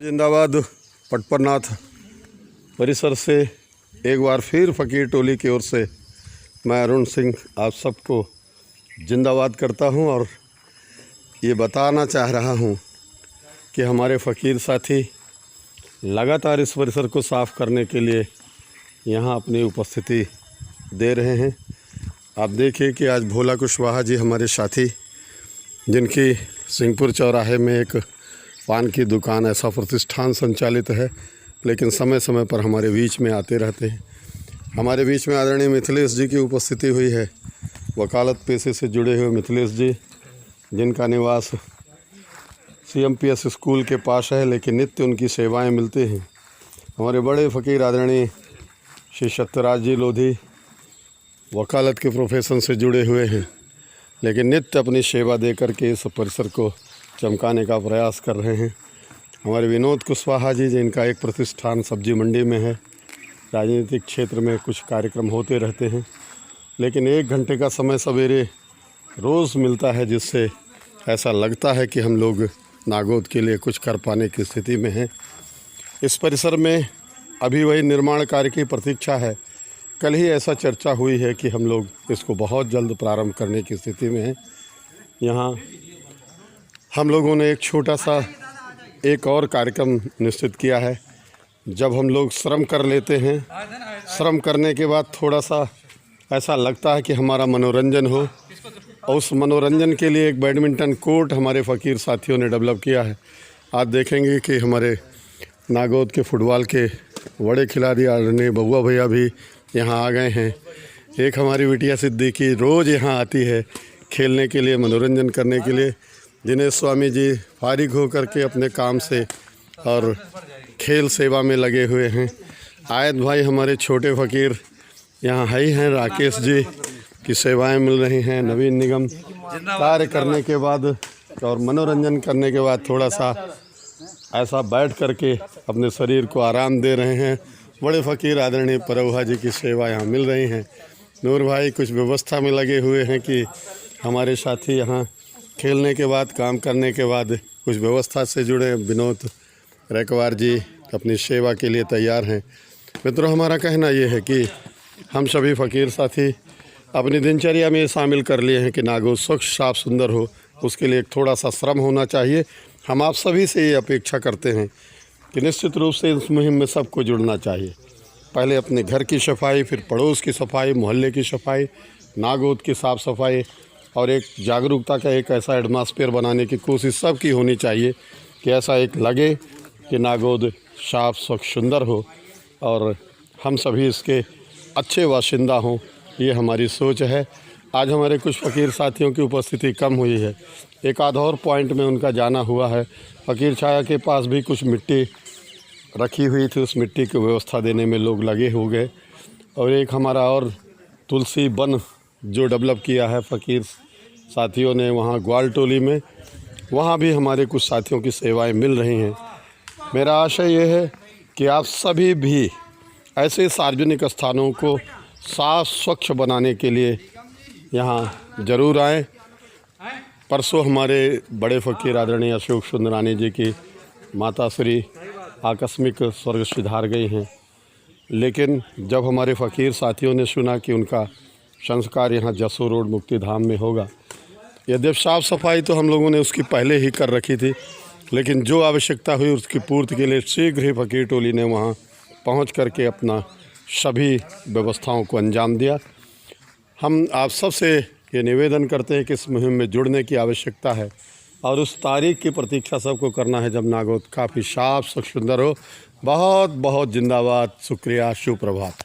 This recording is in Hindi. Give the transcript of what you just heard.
जिंदाबाद। पटपरनाथ परिसर से एक बार फिर फ़कीर टोली की ओर से मैं अरुण सिंह आप सबको जिंदाबाद करता हूं और ये बताना चाह रहा हूं कि हमारे फ़कीर साथी लगातार इस परिसर को साफ़ करने के लिए यहां अपनी उपस्थिति दे रहे हैं। आप देखिए कि आज भोला कुशवाहा जी हमारे साथी, जिनकी सिंहपुर चौराहे में एक पान की दुकान ऐसा प्रतिष्ठान संचालित है, लेकिन समय समय पर हमारे बीच में आते रहते हैं। हमारे बीच में आदरणीय मिथिलेश जी की उपस्थिति हुई है, वकालत पेशे से जुड़े हुए मिथिलेश जी, जिनका निवास CMPS स्कूल के पास है, लेकिन नित्य उनकी सेवाएं मिलती हैं। हमारे बड़े फ़कीर आदरणीय श्री सत्यराज जी लोधी वकालत के प्रोफेशन से जुड़े हुए हैं, लेकिन नित्य अपनी सेवा दे करके इस परिसर को चमकाने का प्रयास कर रहे हैं। हमारे विनोद कुशवाहा जी, जिनका एक प्रतिष्ठान सब्जी मंडी में है, राजनीतिक क्षेत्र में कुछ कार्यक्रम होते रहते हैं, लेकिन 1 घंटे का समय सवेरे रोज़ मिलता है, जिससे ऐसा लगता है कि हम लोग नागोद के लिए कुछ कर पाने की स्थिति में हैं। इस परिसर में अभी वही निर्माण कार्य की प्रतीक्षा है। कल ही ऐसा चर्चा हुई है कि हम लोग इसको बहुत जल्द प्रारंभ करने की स्थिति में हैं। यहाँ हम लोगों ने एक छोटा सा एक और कार्यक्रम निश्चित किया है। जब हम लोग श्रम कर लेते हैं, श्रम करने के बाद थोड़ा सा ऐसा लगता है कि हमारा मनोरंजन हो, और उस मनोरंजन के लिए एक बैडमिंटन कोर्ट हमारे फ़कीर साथियों ने डेवलप किया है। आज देखेंगे कि हमारे नागौद के फुटबॉल के बड़े खिलाड़ी आदरणीय बउआ भैया भी यहाँ आ गए हैं। एक हमारी बिटिया सिद्दीकी रोज़ यहाँ आती है खेलने के लिए, मनोरंजन करने के लिए। दिनेश स्वामी जी फारिग होकर के अपने काम से और खेल सेवा में लगे हुए हैं। आयत भाई हमारे छोटे फ़कीर यहाँ है ही हैं। राकेश जी की सेवाएं मिल रही हैं। नवीन निगम कार्य करने के बाद और मनोरंजन करने के बाद थोड़ा सा ऐसा बैठ करके अपने शरीर को आराम दे रहे हैं। बड़े फ़कीर आदरणीय परौहा जी की सेवा यहाँ मिल रही हैं। नूर भाई कुछ व्यवस्था में लगे हुए हैं कि हमारे साथी यहाँ खेलने के बाद, काम करने के बाद कुछ व्यवस्था से जुड़े विनोद रैकवार जी अपनी सेवा के लिए तैयार हैं। मित्रों, हमारा कहना ये है कि हम सभी फ़कीर साथी अपनी दिनचर्या में शामिल कर लिए हैं कि नागौद स्वच्छ, साफ, सुंदर हो। उसके लिए एक थोड़ा सा श्रम होना चाहिए। हम आप सभी से ये अपेक्षा करते हैं कि निश्चित रूप से इस मुहिम में सबको जुड़ना चाहिए। पहले अपने घर की सफाई, फिर पड़ोस की सफाई, मोहल्ले की सफाई, नागौद की साफ़ सफाई और एक जागरूकता का एक ऐसा एटमॉस्फेयर बनाने की कोशिश सबकी होनी चाहिए कि ऐसा एक लगे कि नागौद साफ, स्वच्छ, सुंदर हो और हम सभी इसके अच्छे बाशिंदा हों। ये हमारी सोच है। आज हमारे कुछ फ़कीर साथियों की उपस्थिति कम हुई है। एक आध और पॉइंट में उनका जाना हुआ है। फ़कीर छाया के पास भी कुछ मिट्टी रखी हुई थी, उस मिट्टी की व्यवस्था देने में लोग लगे हो गए। और एक हमारा और तुलसी वन जो डेवलप किया है फ़कीर साथियों ने वहाँ ग्वाल टोली में, वहाँ भी हमारे कुछ साथियों की सेवाएं मिल रही हैं। मेरा आशय ये है कि आप सभी भी ऐसे सार्वजनिक स्थानों को साफ स्वच्छ बनाने के लिए यहाँ ज़रूर आएँ। परसों हमारे बड़े फ़कीर आदरणीय अशोक सुंदरानी जी की माता श्री आकस्मिक स्वर्ग सिधार गई हैं, लेकिन जब हमारे फ़कीर साथियों ने सुना कि उनका संस्कार यहाँ जसो रोड मुक्ति धाम में होगा, यद्यप साफ़ सफाई तो हम लोगों ने उसकी पहले ही कर रखी थी, लेकिन जो आवश्यकता हुई उसकी पूर्ति के लिए शीघ्र ही फ़कीर टोली ने वहाँ पहुँच करके अपना सभी व्यवस्थाओं को अंजाम दिया। हम आप सब से ये निवेदन करते हैं कि इस मुहिम में जुड़ने की आवश्यकता है और उस तारीख की प्रतीक्षा सबको करना है जब नागौद काफ़ी साफ, सुंदर हो। बहुत बहुत जिंदाबाद। शुक्रिया। शुभ प्रभात।